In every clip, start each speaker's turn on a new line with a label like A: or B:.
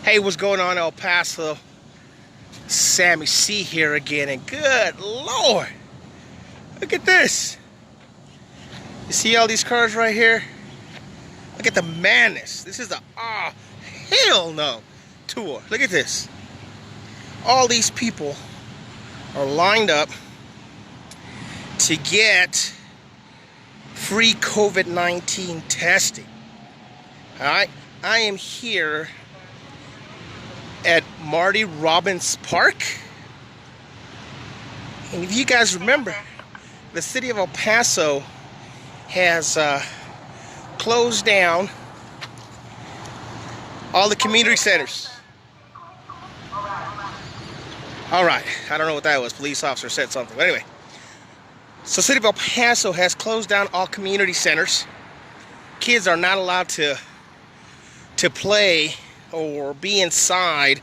A: Hey, what's going on, El Paso? Sammy C here again, and good Lord, look at this. You see all these cars right here? Look at the madness. This is the hell no tour. Look at this. All these people are lined up to get free COVID-19 testing. All right, I am here at Marty Robbins Park, and if you guys remember, the City of El Paso has closed down all the community centers. All right, I don't know what that was. Police officer said something, but anyway. So City of El Paso has closed down all community centers. Kids are not allowed to play or be inside,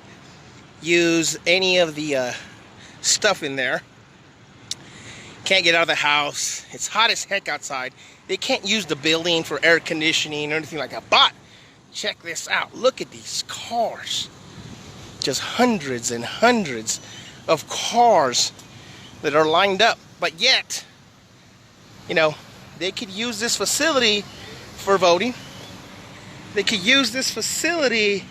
A: use any of the stuff in there. Can't get out of the house. It's hot as heck outside. They can't use the building for air conditioning or anything like that. But check this out. Look at these cars. Just hundreds and hundreds of cars that are lined up. But yet, you know, they could use this facility for voting. They could use this facility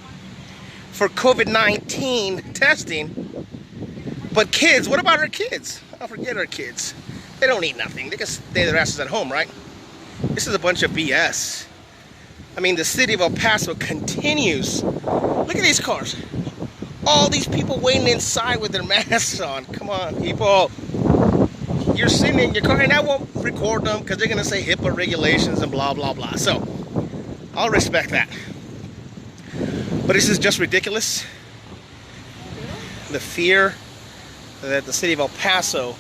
A: for COVID-19 testing. But kids, what about our kids? I'll forget our kids. They don't need nothing. They can stay their asses at home, right? This is a bunch of BS. I mean, the City of El Paso continues. Look at these cars. All these people waiting inside with their masks on. Come on, people. You're sitting in your car, and I won't record them because they're going to say HIPAA regulations and blah, blah, blah. So, I'll respect that. But this is just ridiculous. The fear that the City of El Paso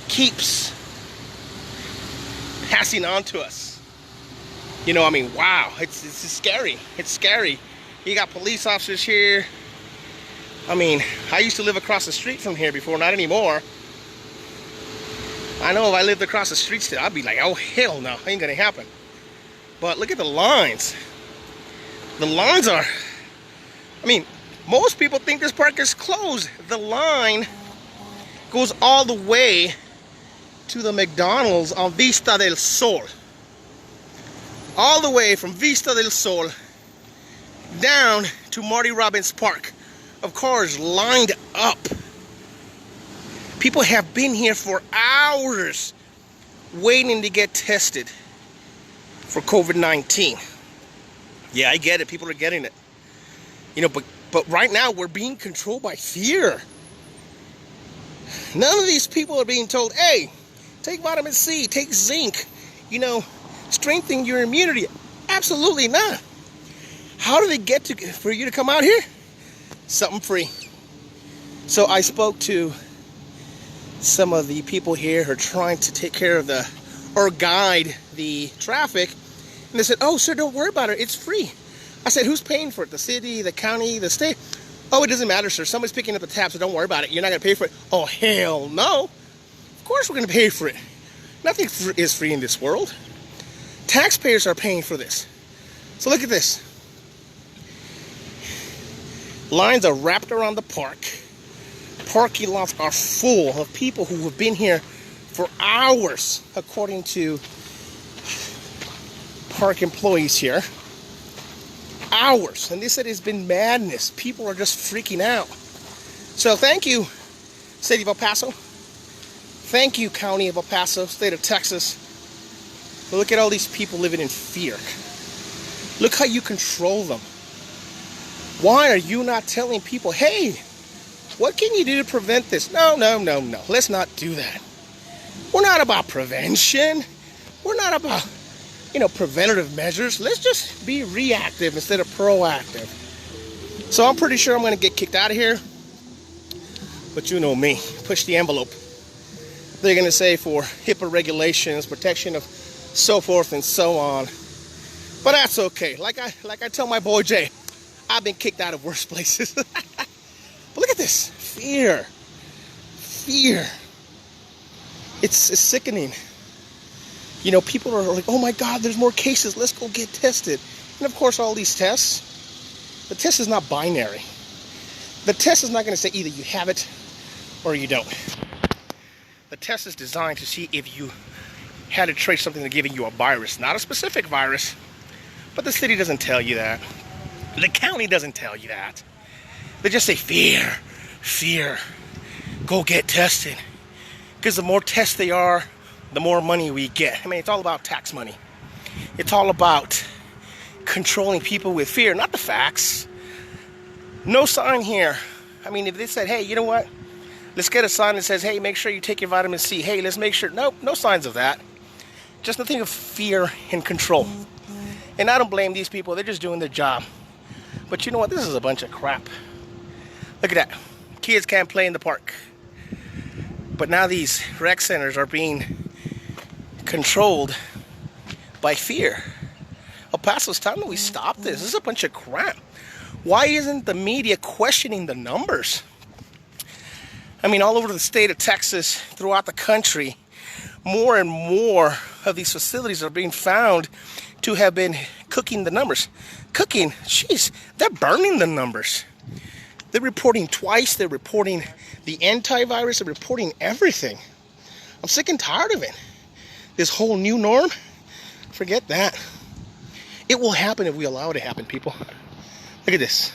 A: keeps passing on to us. You know, I mean, wow, it's scary. It's scary. You got police officers here. I mean, I used to live across the street from here before, not anymore. I know if I lived across the street still, I'd be like, oh, hell no, ain't gonna happen. But look at the lines. The lines are, I mean, most people think this park is closed. The line goes all the way to the McDonald's on Vista del Sol. All the way from Vista del Sol down to Marty Robbins Park. Of course, lined up. People have been here for hours waiting to get tested for COVID-19. Yeah, I get it. People are getting it. You know, but right now we're being controlled by fear. None of these people are being told, hey, take vitamin C, take zinc, you know, strengthen your immunity. Absolutely not. How do they get for you to come out here? Something free. So I spoke to some of the people here who are trying to take care of or guide the traffic. And they said, oh, sir, don't worry about it. It's free. I said, who's paying for it? The city, the county, the state? Oh, it doesn't matter, sir. Somebody's picking up the tab, so don't worry about it. You're not going to pay for it. Oh, hell no. Of course we're going to pay for it. Nothing is free in this world. Taxpayers are paying for this. So look at this. Lines are wrapped around the park. Parking lots are full of people who have been here for hours, according to park employees here. Hours. And they said it's been madness. People are just freaking out. So thank you, City of El Paso. Thank you, County of El Paso, State of Texas. But look at all these people living in fear. Look how you control them. Why are you not telling people, hey, what can you do to prevent this? No. Let's not do that. We're not about prevention. We're not about, you know, preventative measures. Let's just be reactive instead of proactive. So I'm pretty sure I'm going to get kicked out of here. But you know me. Push the envelope. They're going to say for HIPAA regulations, protection of so forth and so on. But that's okay. Like I tell my boy Jay, I've been kicked out of worse places. But look at this. Fear. It's sickening. You know, people are like, oh my God, there's more cases. Let's go get tested. And of course, all these tests, The test is not binary. The test is not going to say either you have it or you don't. The test is designed to see if you had to trace something to giving you a virus, not a specific virus, but the city doesn't tell you that. The county doesn't tell you that. They just say fear, fear, go get tested. Because the more tests they are, the more money we get. I mean, it's all about tax money. It's all about controlling people with fear, not the facts. No sign here. I mean, if they said, hey, you know what? Let's get a sign that says, hey, make sure you take your vitamin C. Hey, let's make sure. Nope, no signs of that. Just nothing of fear and control. And I don't blame these people. They're just doing their job. But you know what? This is a bunch of crap. Look at that. Kids can't play in the park. But now these rec centers are being controlled by fear. El Paso, it's time that we stop this. This is a bunch of crap. Why isn't the media questioning the numbers? I mean, all over the state of Texas, throughout the country, more and more of these facilities are being found to have been cooking the numbers. Cooking? Jeez, they're burning the numbers. They're reporting twice. They're reporting the antivirus. They're reporting everything. I'm sick and tired of it. This whole new norm, forget that. It will happen if we allow it to happen, people. Look at this.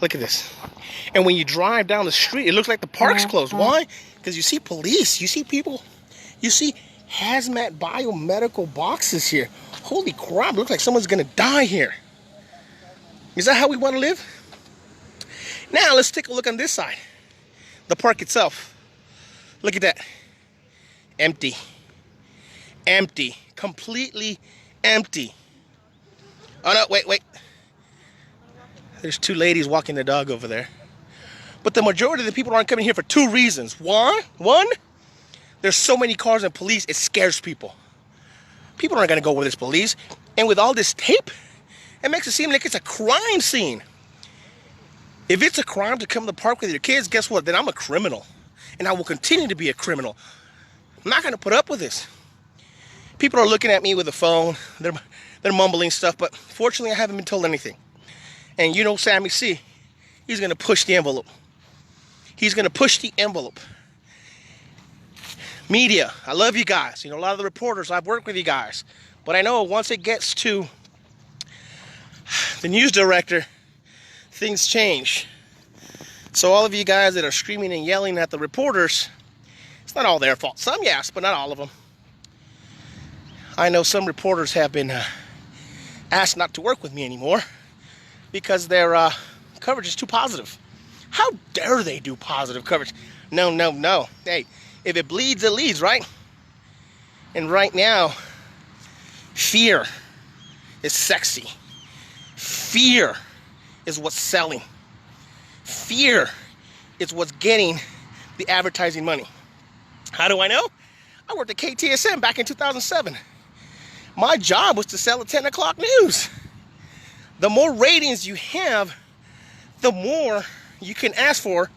A: Look at this. And when you drive down the street, it looks like the park's closed. Why? Because you see police. You see people. You see hazmat biomedical boxes here. Holy crap, it looks like someone's going to die here. Is that how we want to live? Now, let's take a look on this side. The park itself. Look at that. Empty. Empty. Completely empty. Oh, no, wait. There's two ladies walking the dog over there. But the majority of the people aren't coming here for two reasons. One, there's so many cars and police, it scares people. People aren't going to go where there's police. And with all this tape, it makes it seem like it's a crime scene. If it's a crime to come to the park with your kids, guess what? Then I'm a criminal. And I will continue to be a criminal. I'm not going to put up with this. People are looking at me with a phone. They're mumbling stuff, but fortunately I haven't been told anything. And you know Sammy C, he's going to push the envelope. He's going to push the envelope. Media, I love you guys. You know, a lot of the reporters, I've worked with you guys. But I know once it gets to the news director, things change. So all of you guys that are screaming and yelling at the reporters, it's not all their fault. Some, yes, but not all of them. I know some reporters have been asked not to work with me anymore because their coverage is too positive. How dare they do positive coverage? No. Hey, if it bleeds, it leads, right? And right now, fear is sexy. Fear is what's selling. Fear is what's getting the advertising money. How do I know? I worked at KTSM back in 2007. My job was to sell the 10 o'clock news. The more ratings you have, the more you can ask for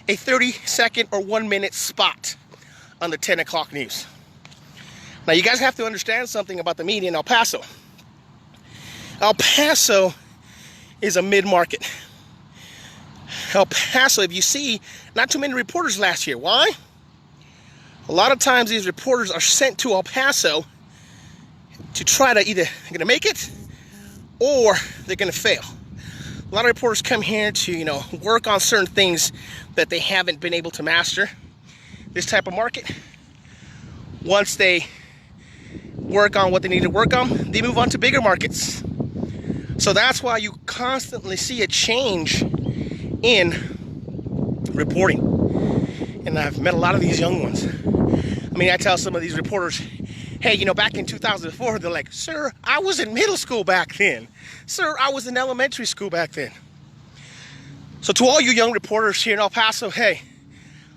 A: a 30-second or 1-minute spot on the 10 o'clock news. Now, you guys have to understand something about the media in El Paso. El Paso is a mid-market. El Paso, if you see, not too many reporters last year. Why? A lot of times these reporters are sent to El Paso to try to either they're going to make it or they're going to fail. A lot of reporters come here to, work on certain things that they haven't been able to master. This type of market, once they work on what they need to work on, they move on to bigger markets. So that's why you constantly see a change in reporting. And I've met a lot of these young ones. I mean, I tell some of these reporters, hey, back in 2004, they're like, sir, I was in middle school back then. Sir, I was in elementary school back then. So to all you young reporters here in El Paso, hey,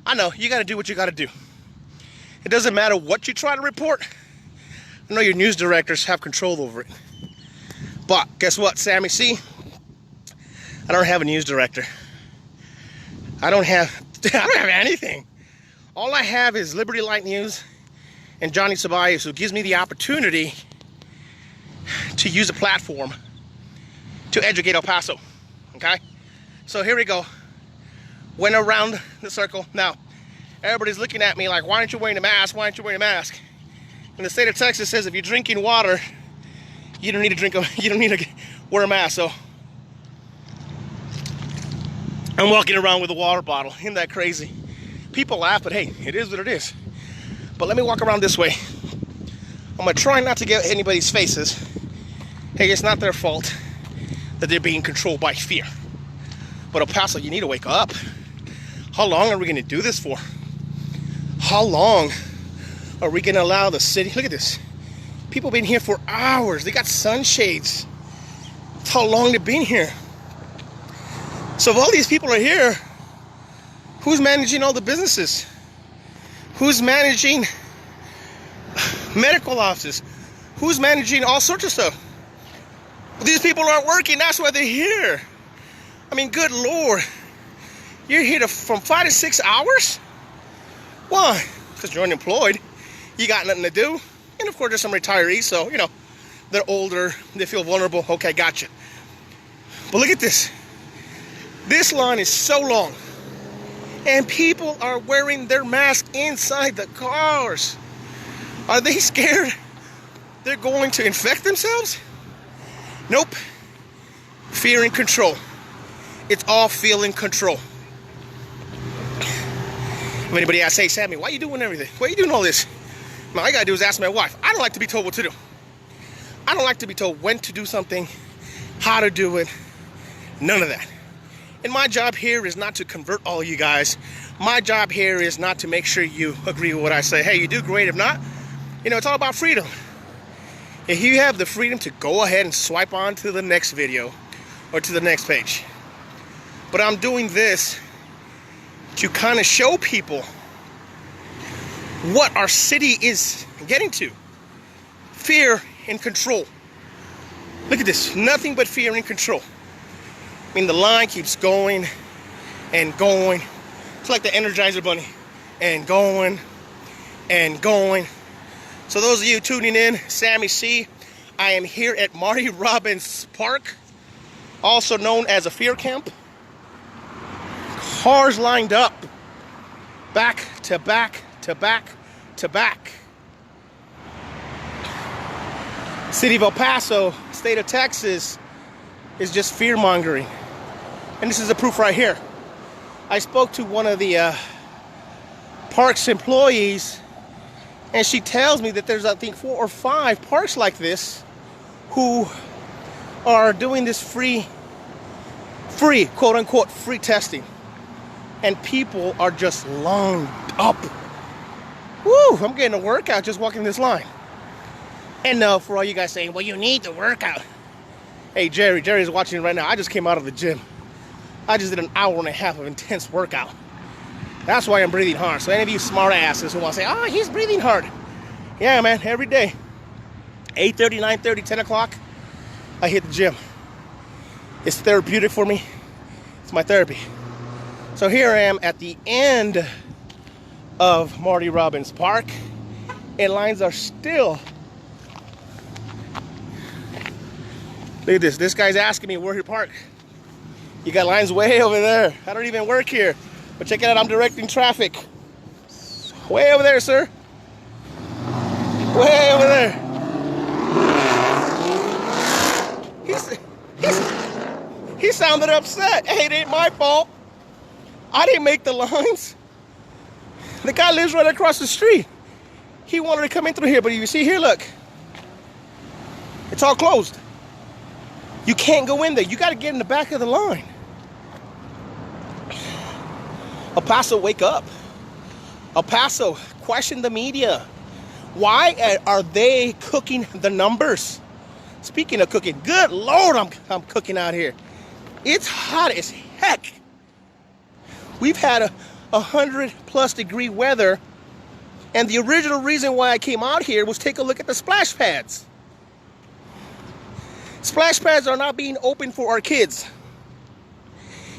A: I know you got to do what you got to do. It doesn't matter what you try to report. I know your news directors have control over it. But guess what, Sammy C? I don't have a news director. I don't have anything. All I have is Liberty Light News and Johnny Ceballos, who gives me the opportunity to use a platform to educate El Paso. Okay? So here we go. Went around the circle. Now, everybody's looking at me like, why aren't you wearing a mask? Why aren't you wearing a mask? And the state of Texas says if you're drinking water, you don't need to wear a mask. So I'm walking around with a water bottle. Isn't that crazy? People laugh, but hey, it is what it is. But let me walk around this way. I'm gonna try not to get anybody's faces. Hey, it's not their fault that they're being controlled by fear. But El Paso, you need to wake up. How long are we gonna do this for? How long are we gonna allow the city? Look at this. People been here for hours. They got sunshades. That's how long they've been here. So if all these people are here, who's managing all the businesses? Who's managing medical offices? Who's managing all sorts of stuff? These people aren't working, that's why they're here. I mean, good Lord. You're here from 5 to 6 hours? Why? Because you're unemployed. You got nothing to do. And of course, there's some retirees, so, you know, they're older, they feel vulnerable. Okay, gotcha. But look at this. This line is so long. And people are wearing their mask inside the cars. Are they scared they're going to infect themselves? Nope. Fear and control. It's all feeling control. If anybody asks, hey, Sammy, why are you doing everything? Why are you doing all this? All I gotta do is ask my wife. I don't like to be told what to do. I don't like to be told when to do something, how to do it. None of that. And my job here is not to convert all you guys. My job here is not to make sure you agree with what I say. Hey, you do great. If not, you know, it's all about freedom. If you have the freedom to go ahead and swipe on to the next video or to the next page. But I'm doing this to kind of show people what our city is getting to. Fear and control. Look at this. Nothing but fear and control. I mean, the line keeps going and going. It's like the Energizer Bunny. And going and going. So those of you tuning in, Sammy C, I am here at Marty Robbins Park, also known as a fear camp. Cars lined up, back to back to back to back. City of El Paso, state of Texas, is just fear-mongering. And this is the proof right here. I spoke to one of the park's employees, and she tells me that there's, I think, 4 or 5 parks like this who are doing this free, quote-unquote, free testing. And people are just lined up. Woo, I'm getting a workout just walking this line. And no, for all you guys saying, well, you need the workout. Hey, Jerry's watching right now. I just came out of the gym. I just did an hour and a half of intense workout. That's why I'm breathing hard. So any of you smart asses who want to say, oh, he's breathing hard. Yeah, man, every day. 8:30, 9:30, 10 o'clock, I hit the gym. It's therapeutic for me. It's my therapy. So here I am at the end of Marty Robbins Park, and lines are still. Look at this. This guy's asking me where he parked. You got lines way over there. I don't even work here. But check it out, I'm directing traffic. Way over there, sir. Way over there. He sounded upset. Hey, it ain't my fault. I didn't make the lines. The guy lives right across the street. He wanted to come in through here, but you see here, look. It's all closed. You can't go in there. You got to get in the back of the line. El Paso, wake up. El Paso, question the media. Why are they cooking the numbers? Speaking of cooking, good Lord, I'm cooking out here. It's hot as heck. We've had 100+ degree weather, and the original reason why I came out here was take a look at the splash pads. Splash pads are not being opened for our kids.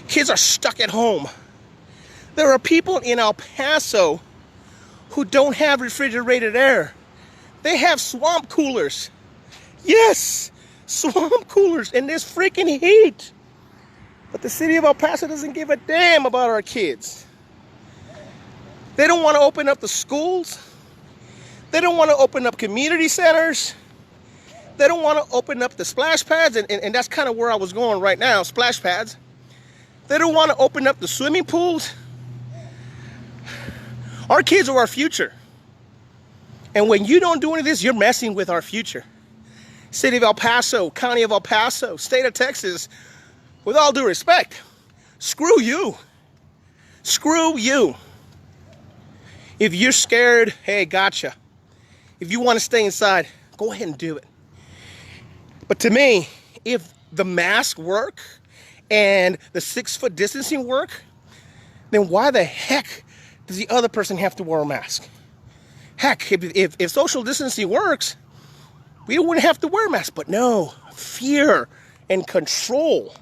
A: Kids are stuck at home. There are people in El Paso who don't have refrigerated air. They have swamp coolers. Yes, swamp coolers in this freaking heat. But the city of El Paso doesn't give a damn about our kids. They don't want to open up the schools. They don't want to open up community centers. They don't want to open up the splash pads, and that's kind of where I was going right now, splash pads. They don't want to open up the swimming pools. Our kids are our future. And when you don't do any of this, you're messing with our future. City of El Paso, County of El Paso, State of Texas, with all due respect, screw you. Screw you. If you're scared, hey, gotcha. If you want to stay inside, go ahead and do it. But to me, if the masks work and the 6-foot distancing work, then why the heck does the other person have to wear a mask? Heck, if social distancing works, we wouldn't have to wear masks. But no, fear and control.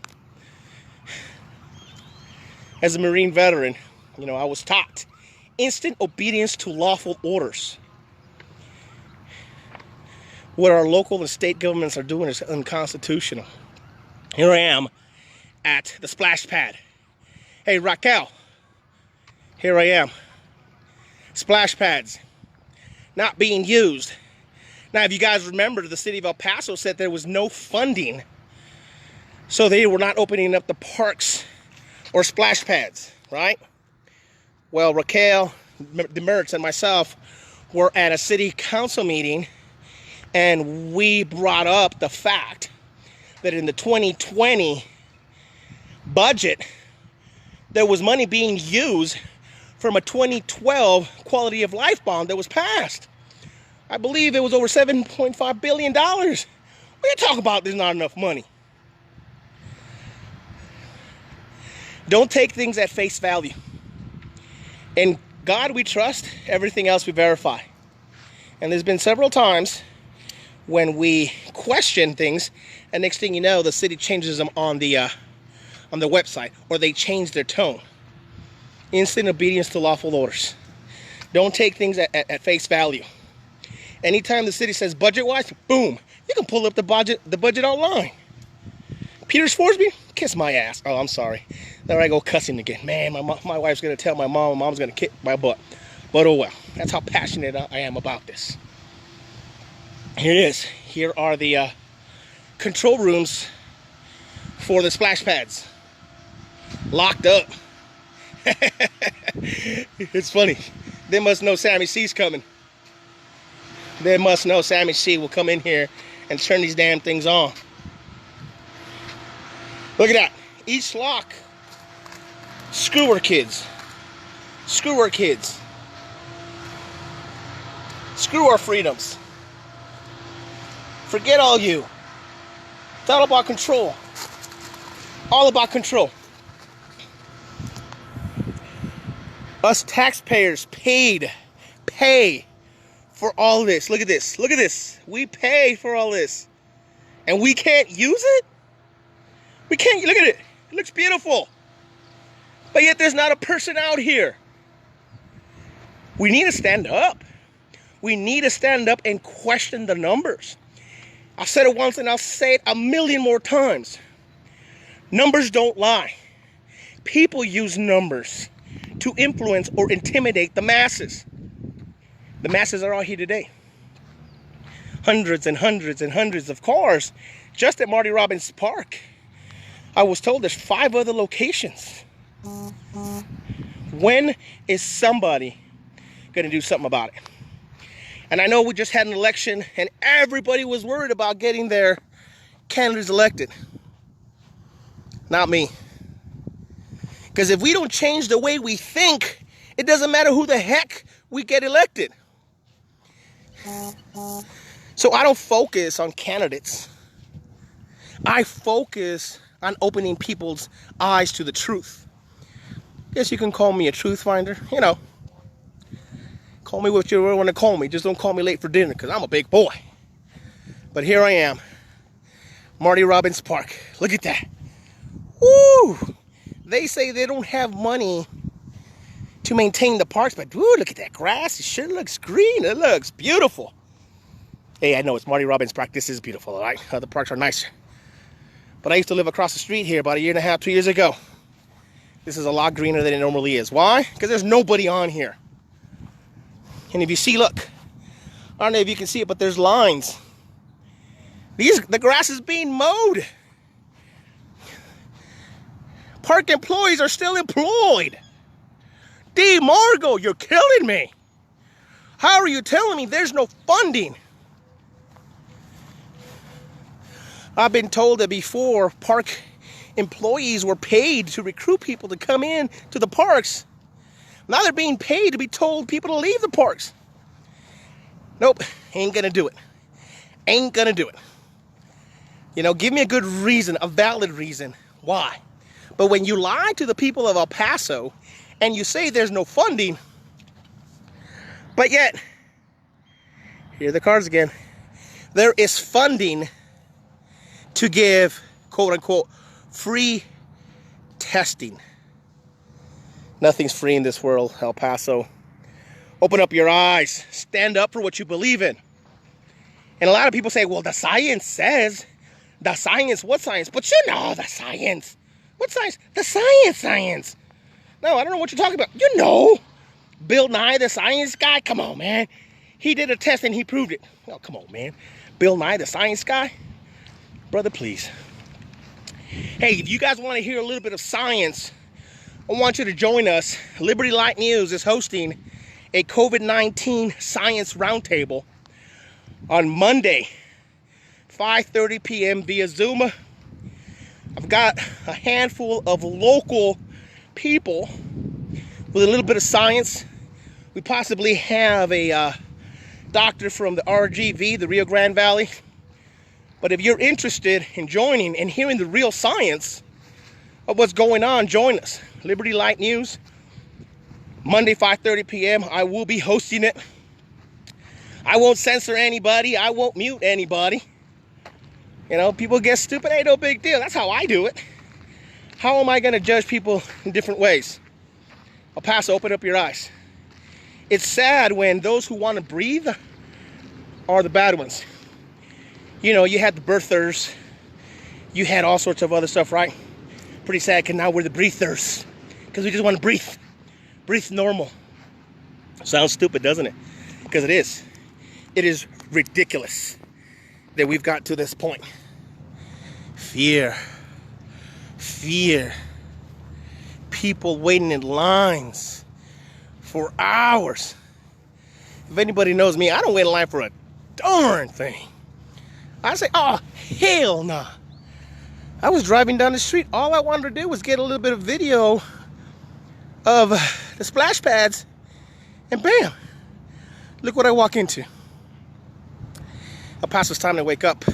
A: As a Marine veteran, I was taught instant obedience to lawful orders. What our local and state governments are doing is unconstitutional. Here I am at the splash pad. Hey, Raquel, here I am. Splash pads not being used. Now, if you guys remember, the city of El Paso said there was no funding, so they were not opening up the parks or splash pads, right? Well, Raquel, Demerits, and myself were at a city council meeting, and we brought up the fact that in the 2020 budget, there was money being used from a 2012 quality of life bond that was passed. I believe it was over $7.5 billion. What are you talking about? There's not enough money. Don't take things at face value. In God we trust, everything else we verify. And there's been several times when we question things, and next thing you know, the city changes them on the website, or they change their tone. Instant obedience to lawful orders. Don't take things at face value. Anytime the city says budget-wise, boom, you can pull up the budget online. Peter Forsby, kiss my ass. Oh, I'm sorry. There I go cussing again. Man, my wife's going to tell my mom's going to kick my butt. But oh well, that's how passionate I am about this. Here it is. Here are the control rooms for the splash pads. Locked up. It's funny. They must know Sammy C's coming. They must know Sammy C will come in here and turn these damn things on. Look at that. Each lock. Screw our kids. Screw our kids. Screw our freedoms. Forget all you. It's all about control. All about control. Us taxpayers pay for all this. Look at this. Look at this. We pay for all this. And we can't use it? We can't. Look at it. It looks beautiful. But yet there's not a person out here. We need to stand up. We need to stand up and question the numbers. I've said it once and I'll say it a million more times. Numbers don't lie. People use numbers to influence or intimidate the masses. The masses are all here today. Hundreds and hundreds and hundreds of cars just at Marty Robbins Park. I was told there's 5 other locations. When is somebody going to do something about it? And I know we just had an election and everybody was worried about getting their candidates elected. Not me. Because if we don't change the way we think, it doesn't matter who the heck we get elected. So I don't focus on candidates. I focus on opening people's eyes to the truth. Guess you can call me a truth finder. You know, call me what you want to call me. Just don't call me late for dinner because I'm a big boy. But here I am. Marty Robbins Park. Look at that. Woo! They say they don't have money to maintain the parks, but woo, look at that grass. It sure looks green. It looks beautiful. Hey, I know it's Marty Robbins Park. This is beautiful, all right? Other parks are nicer. But I used to live across the street here about 1.5 years, 2 years ago. This is a lot greener than it normally is. Why? Because there's nobody on here. And if you see, look, I don't know if you can see it, but there's lines. The grass is being mowed. Park employees are still employed. D. Margo, you're killing me. How are you telling me there's no funding? I've been told that before, park employees were paid to recruit people to come in to the parks. Now they're being paid to be told people to leave the parks. Nope, ain't gonna do it. Ain't gonna do it. You know, give me a good reason, a valid reason why. But when you lie to the people of El Paso and you say there's no funding, but yet, here are the cards again, there is funding to give, quote unquote, free testing. Nothing's free in this world, El Paso. Open up your eyes. Stand up for what you believe in. And a lot of people say, well, the science says. The science, what science? But you know the science. What science? The science. No, I don't know what you're talking about. You know. Bill Nye, the science guy? Come on, man. He did a test and he proved it. Oh, come on, man. Bill Nye, the science guy? Brother, please. Hey, if you guys want to hear a little bit of science, I want you to join us. Liberty Light News is hosting a COVID-19 Science Roundtable on Monday, 5:30 p.m. via Zoom. I've got a handful of local people with a little bit of science. We possibly have a doctor from the RGV, the Rio Grande Valley. But if you're interested in joining and hearing the real science of what's going on, join us. Liberty Light News, Monday, 5:30 p.m. I will be hosting it. I won't censor anybody. I won't mute anybody. You know, people get stupid. Hey, no big deal. That's how I do it. How am I going to judge people in different ways? El Paso, open up your eyes. It's sad when those who want to breathe are the bad ones. You know, you had the birthers. You had all sorts of other stuff, right? Pretty sad because now we're the breathers. Because we just want to breathe. Breathe normal. Sounds stupid, doesn't it? Because it is. It is ridiculous that we've got to this point. Fear. Fear. People waiting in lines for hours. If anybody knows me, I don't wait in line for a darn thing. I say, oh, hell nah. I was driving down the street. All I wanted to do was get a little bit of video of the splash pads. And bam, look what I walk into. El Paso's time to wake up.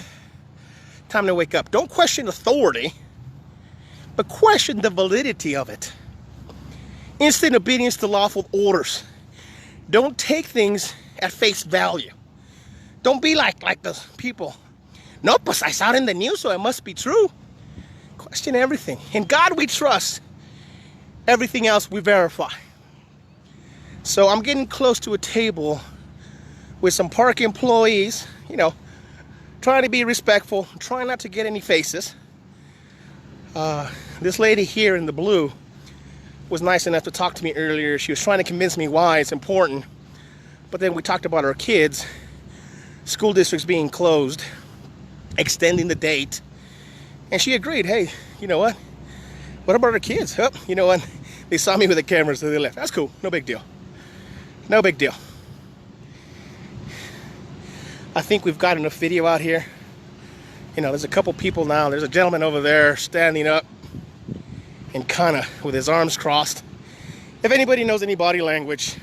A: Time to wake up. Don't question authority, but question the validity of it. Instant obedience to lawful orders. Don't take things at face value. Don't be like the people. No, pues I saw it in the news, so it must be true. Question everything. In God we trust. Everything else we verify. So I'm getting close to a table with some park employees, you know, trying to be respectful, trying not to get any faces. This lady here in the blue was nice enough to talk to me earlier. She was trying to convince me why it's important. But then we talked about our kids, school districts being closed, extending the date. And she agreed, hey, you know what? What about our kids? Oh, you know what? They saw me with the camera, so they left. That's cool. No big deal. No big deal. I think we've got enough video out here. You know, there's a couple people now. There's a gentleman over there standing up and kind of with his arms crossed. If anybody knows any body language,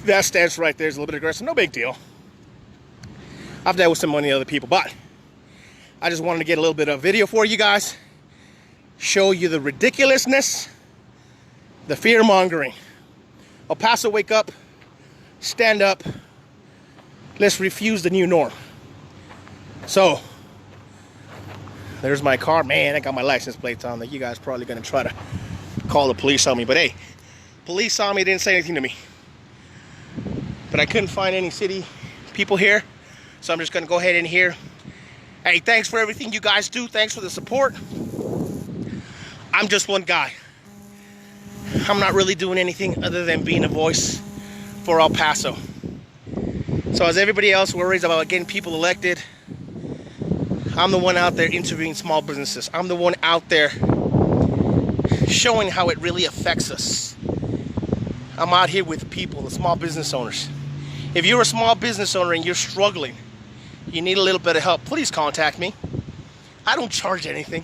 A: that stance right there is a little bit aggressive. No big deal. I've dealt with some many other people, but I just wanted to get a little bit of video for you guys. Show you the ridiculousness, the fear-mongering. El Paso, wake up. Stand up. Let's refuse the new norm. So, there's my car. Man, I got my license plates on there. You guys probably going to try to call the police on me. But hey, police saw me, didn't say anything to me. But I couldn't find any city people here. So I'm just going to go ahead in here Hey, thanks for everything you guys do. Thanks for the support. I'm just one guy. I'm not really doing anything other than being a voice for El Paso. So as everybody else worries about getting people elected, I'm the one out there interviewing small businesses. I'm the one out there showing how it really affects us. I'm out here with people, the small business owners. If you're a small business owner and you're struggling, you need a little bit of help, please contact me. I don't charge anything.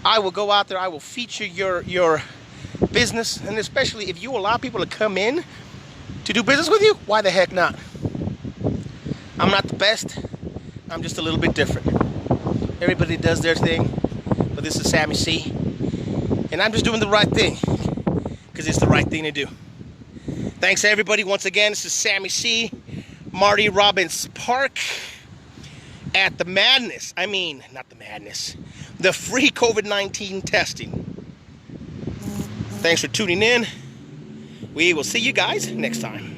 A: I will go out there, I will feature your business, and especially if you allow people to come in to do business with you, why the heck not? I'm not the best, I'm just a little bit different. Everybody does their thing, but this is Sammy C. And I'm just doing the right thing, because it's the right thing to do. Thanks everybody, once again, this is Sammy C. Marty Robbins Park at the madness, the free COVID-19 testing. Thanks for tuning in. We will see you guys next time.